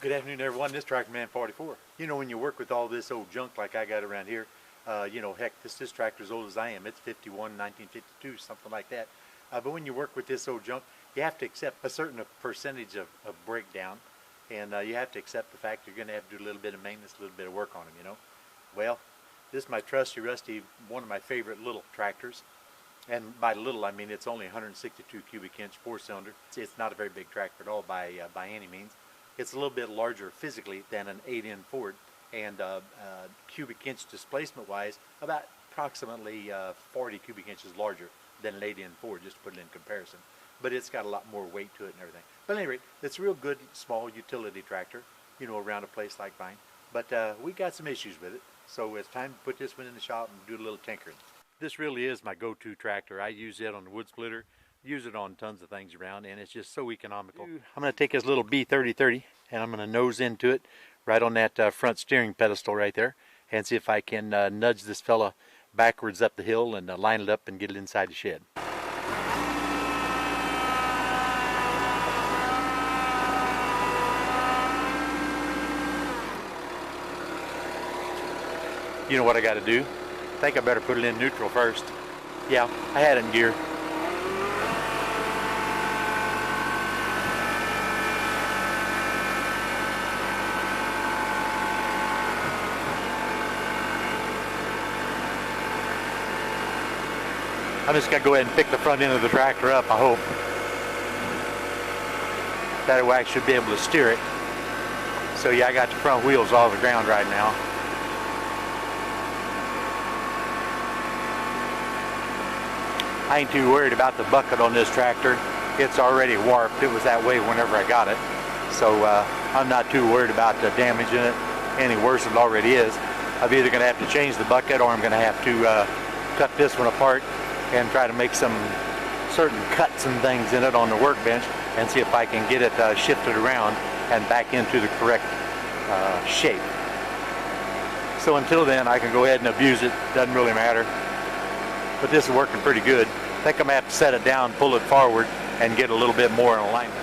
Good afternoon, everyone. This Tractor Man 44. You know, when you work with all this old junk like I got around here, heck, this tractor's old as I am. It's 1952, something like that. But when you work with this old junk, you have to accept a certain percentage of breakdown, and you have to accept the fact you're going to have to do a little bit of maintenance, a little bit of work on them, you know. Well, this is my trusty, rusty, one of my favorite little tractors. And by little, I mean it's only 162 cubic inch, 4-cylinder. It's not a very big tractor at all by any means. It's a little bit larger physically than an 8N Ford, and cubic inch displacement wise, about approximately 40 cubic inches larger than an 8N Ford, just to put it in comparison. But it's got a lot more weight to it and everything. But anyway, it's a real good small utility tractor, you know, around a place like mine. But we got some issues with it, so it's time to put this one in the shop and do a little tinkering. This really is my go-to tractor. I use it on the wood splitter, use it on tons of things around, and it's just so economical. I'm going to take this little B3030 and I'm going to nose into it right on that front steering pedestal right there and see if I can nudge this fella backwards up the hill and line it up and get it inside the shed. You know what I got to do? I think I better put it in neutral first. Yeah, I had it in gear. I'm just going to go ahead and pick the front end of the tractor up, I hope. That way I should be able to steer it. So yeah, I got the front wheels off the ground right now. I ain't too worried about the bucket on this tractor. It's already warped. It was that way whenever I got it. So I'm not too worried about damaging it any worse than it already is. I'm either going to have to change the bucket or I'm going to have to cut this one apart and try to make some certain cuts and things in it on the workbench and see if I can get it shifted around and back into the correct shape. So until then, I can go ahead and abuse it. Doesn't really matter. But this is working pretty good. I think I'm going to have to set it down, pull it forward, and get a little bit more in alignment.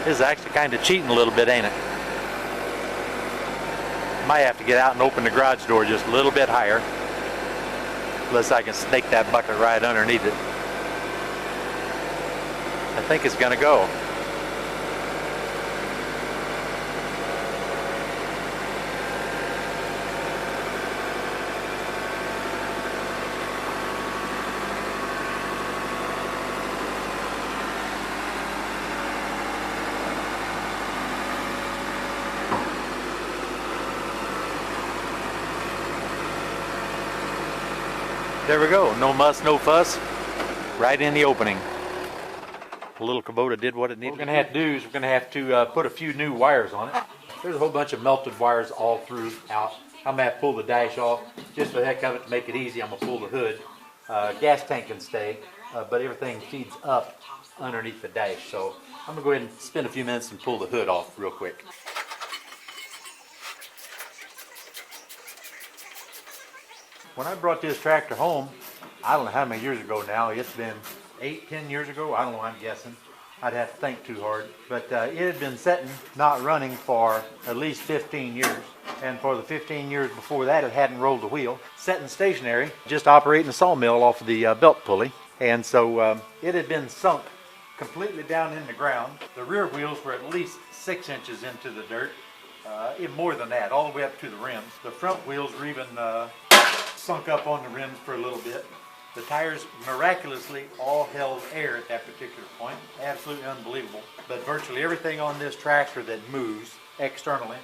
This is actually kind of cheating a little bit, ain't it? Might have to get out and open the garage door just a little bit higher, unless I can snake that bucket right underneath it. I think it's going to go. There we go, no muss, no fuss, right in the opening. The little Kubota did what it needed. What we're going to have to do is we're going to have to put a few new wires on it. There's a whole bunch of melted wires all throughout. I'm going to have to pull the dash off, just for the heck of it, to make it easy. I'm going to pull the hood. Gas tank can stay, but everything feeds up underneath the dash. So I'm going to go ahead and spend a few minutes and pull the hood off real quick. When I brought this tractor home, I don't know how many years ago now, it's been 8-10 years ago, I don't know, I'm guessing. I'd have to think too hard. But it had been sitting, not running for at least 15 years. And for the 15 years before that, it hadn't rolled a wheel. Sitting stationary, just operating a sawmill off of the belt pulley. And so it had been sunk completely down in the ground. The rear wheels were at least 6 inches into the dirt. Even more than that, all the way up to the rims. The front wheels were even sunk up on the rims for a little bit. The tires miraculously all held air at that particular point. Absolutely unbelievable. But virtually everything on this tractor that moves externally,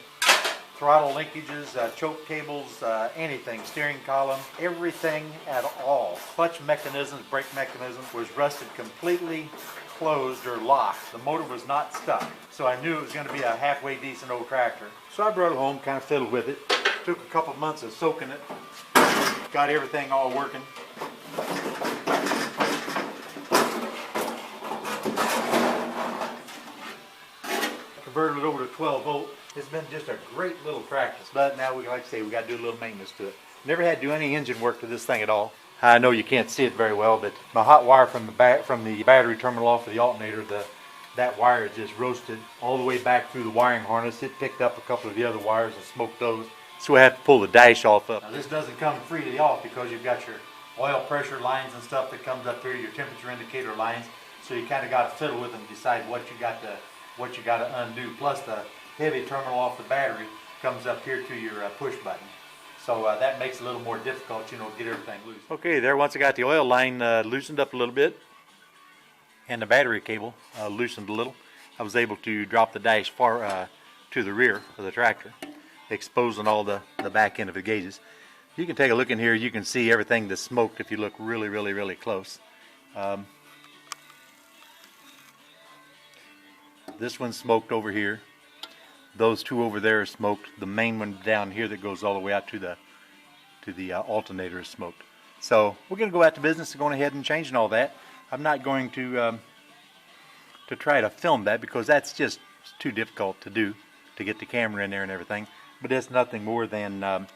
throttle linkages, choke cables, anything, steering column, everything at all, clutch mechanisms, brake mechanisms, was rusted completely closed or locked. The motor was not stuck. So I knew it was going to be a halfway decent old tractor. So I brought it home, kind of fiddled with it. Took a couple months of soaking it. Got everything all working. Converted it over to 12 volt. It's been just a great little practice, but now like I say, we got to do a little maintenance to it. Never had to do any engine work to this thing at all. I know you can't see it very well, but my hot wire from the battery terminal off of the alternator, that wire just roasted all the way back through the wiring harness. It picked up a couple of the other wires and smoked those. So I have to pull the dash off of. Now this doesn't come freely off because you've got your oil pressure lines and stuff that comes up here, your temperature indicator lines. So you kind of got to fiddle with them, decide what you got to undo. Plus the heavy terminal off the battery comes up here to your push button. So that makes it a little more difficult, you know, to get everything loose. Okay, there, once I got the oil line loosened up a little bit and the battery cable loosened a little, I was able to drop the dash far to the rear of the tractor, exposing all the back end of the gauges. You can take a look in here, you can see everything that's smoked if you look really, really, really close. This one's smoked over here. Those two over there are smoked. The main one down here that goes all the way out to the alternator is smoked. So we're going to go out to business and going ahead and changing all that. I'm not going to try to film that because that's just too difficult to do, to get the camera in there and everything. But it's nothing more than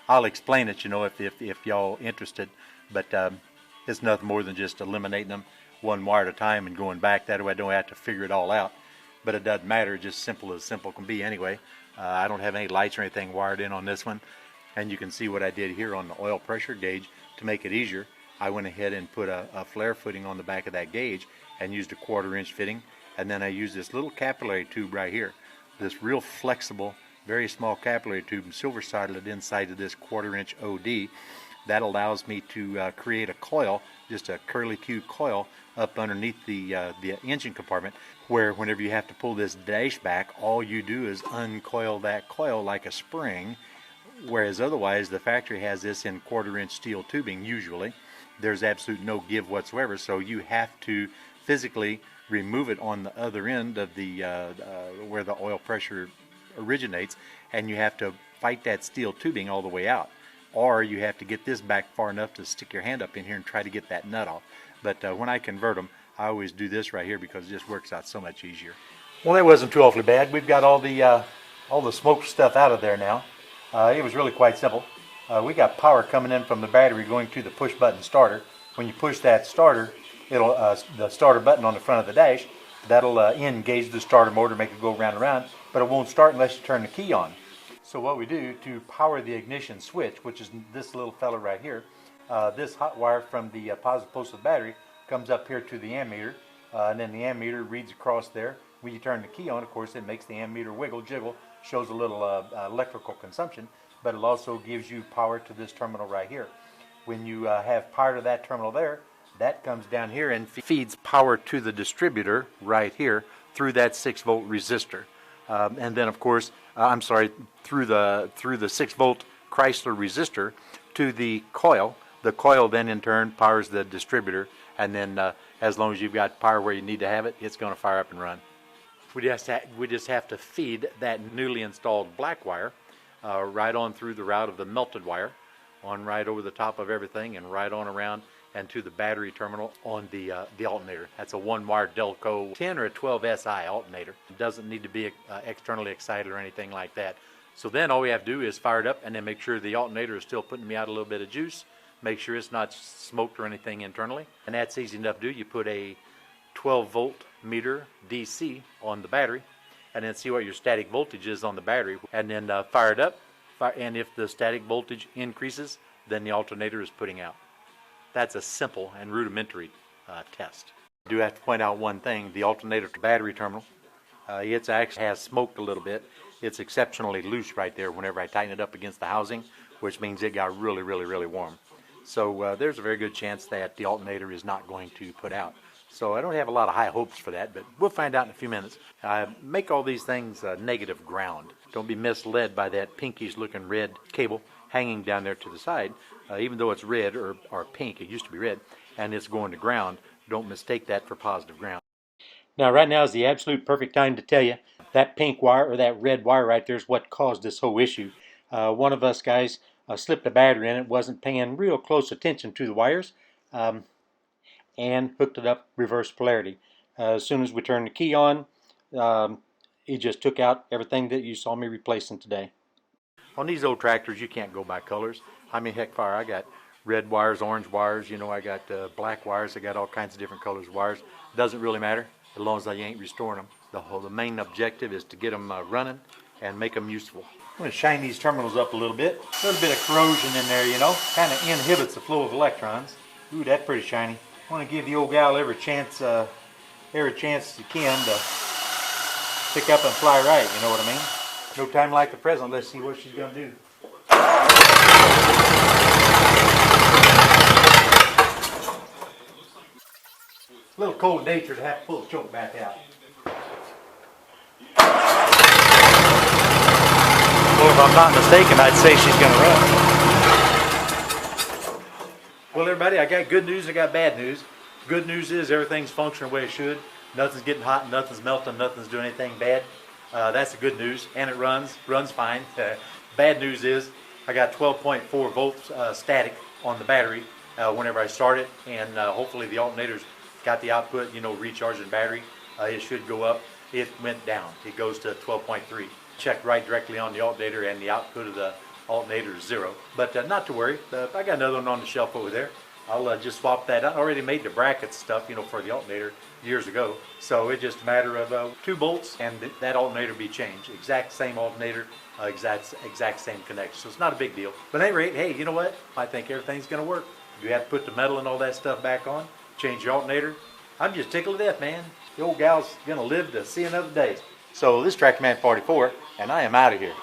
I'll explain it, you know, if y'all interested. But it's nothing more than just eliminating them one wire at a time and going back. That way I don't have to figure it all out. But it doesn't matter, just simple as simple can be anyway. I don't have any lights or anything wired in on this one. And you can see what I did here on the oil pressure gauge. To make it easier, I went ahead and put a flare footing on the back of that gauge and used a 1/4 inch fitting. And then I used this little capillary tube right here. This real flexible, very small capillary tube, and silver sided it inside of this 1/4 inch OD. That allows me to create a coil, just a curly-Q coil up underneath the engine compartment, where whenever you have to pull this dash back, all you do is uncoil that coil like a spring, whereas otherwise the factory has this in 1/4 inch steel tubing usually. There's absolutely no give whatsoever, so you have to physically remove it on the other end of the where the oil pressure originates, and you have to fight that steel tubing all the way out. Or you have to get this back far enough to stick your hand up in here and try to get that nut off. But when I convert them, I always do this right here because it just works out so much easier. Well, that wasn't too awfully bad. We've got all the smoked stuff out of there now. It was really quite simple. We got power coming in from the battery going to the push button starter. When you push that starter, it'll the starter button on the front of the dash, that'll engage the starter motor, make it go round and round, but it won't start unless you turn the key on. So what we do to power the ignition switch, which is this little fella right here, this hot wire from the positive post of the battery comes up here to the ammeter, and then the ammeter reads across there. When you turn the key on, of course, it makes the ammeter wiggle, jiggle, shows a little electrical consumption, but it also gives you power to this terminal right here. When you have power to that terminal there, that comes down here and feeds power to the distributor right here through that 6-volt resistor. And then, of course, through the 6-volt Chrysler resistor to the coil. The coil then in turn powers the distributor, and then as long as you've got power where you need to have it, it's going to fire up and run. We just have to feed that newly installed black wire right on through the route of the melted wire, on right over the top of everything, and right on around and to the battery terminal on the alternator. That's a 1-wire Delco 10 or a 12 SI alternator. It doesn't need to be externally excited or anything like that. So then all we have to do is fire it up and then make sure the alternator is still putting me out a little bit of juice. Make sure it's not smoked or anything internally. And that's easy enough to do. You put a 12-volt meter DC on the battery and then see what your static voltage is on the battery, and then fire it up. And if the static voltage increases, then the alternator is putting out. That's a simple and rudimentary test. I do have to point out one thing. The alternator to battery terminal, it actually has smoked a little bit. It's exceptionally loose right there whenever I tighten it up against the housing, which means it got really, really, really warm. So there's a very good chance that the alternator is not going to put out. So I don't have a lot of high hopes for that, but we'll find out in a few minutes. Make all these things negative ground. Don't be misled by that pinkish looking red cable hanging down there to the side. Even though it's red or pink, it used to be red, and it's going to ground, don't mistake that for positive ground. Now right now is the absolute perfect time to tell you that pink wire or that red wire right there is what caused this whole issue. One of us guys slipped a battery in it, wasn't paying real close attention to the wires, and hooked it up reverse polarity. As soon as we turned the key on, it just took out everything that you saw me replacing today. On these old tractors, you can't go by colors. I mean, heck, fire, I got red wires, orange wires, you know, I got black wires, I got all kinds of different colors of wires. Doesn't really matter as long as I ain't restoring them. The main objective is to get them running and make them useful. I'm going to shine these terminals up a little bit. A little bit of corrosion in there, you know, kind of inhibits the flow of electrons. Ooh, that's pretty shiny. I want to give the old gal every chance you can to pick up and fly right, you know what I mean? No time like the present. Let's see what she's going to do. A little cold nature to have to pull the choke back out. Well, if I'm not mistaken, I'd say she's going to run. Well, everybody, I got good news, I got bad news. Good news is everything's functioning the way it should. Nothing's getting hot, nothing's melting, nothing's doing anything bad. That's the good news, and it runs fine. Bad news is I got 12.4 volts static on the battery whenever I start it, and hopefully the alternator's got the output, you know, recharging battery. It should go up. It went down. It goes to 12.3. Checked right directly on the alternator, and the output of the alternator is 0. But not to worry. I got another one on the shelf over there. I'll just swap that out. I already made the bracket stuff, you know, for the alternator years ago. So it's just a matter of 2 bolts and that alternator be changed. Exact same alternator, exact same connection. So it's not a big deal. But at any rate, hey, you know what? I think everything's going to work. You have to put the metal and all that stuff back on, change your alternator. I'm just tickled to death, man. The old gal's going to live to see another day. So this is TractorMan 44, and I am out of here.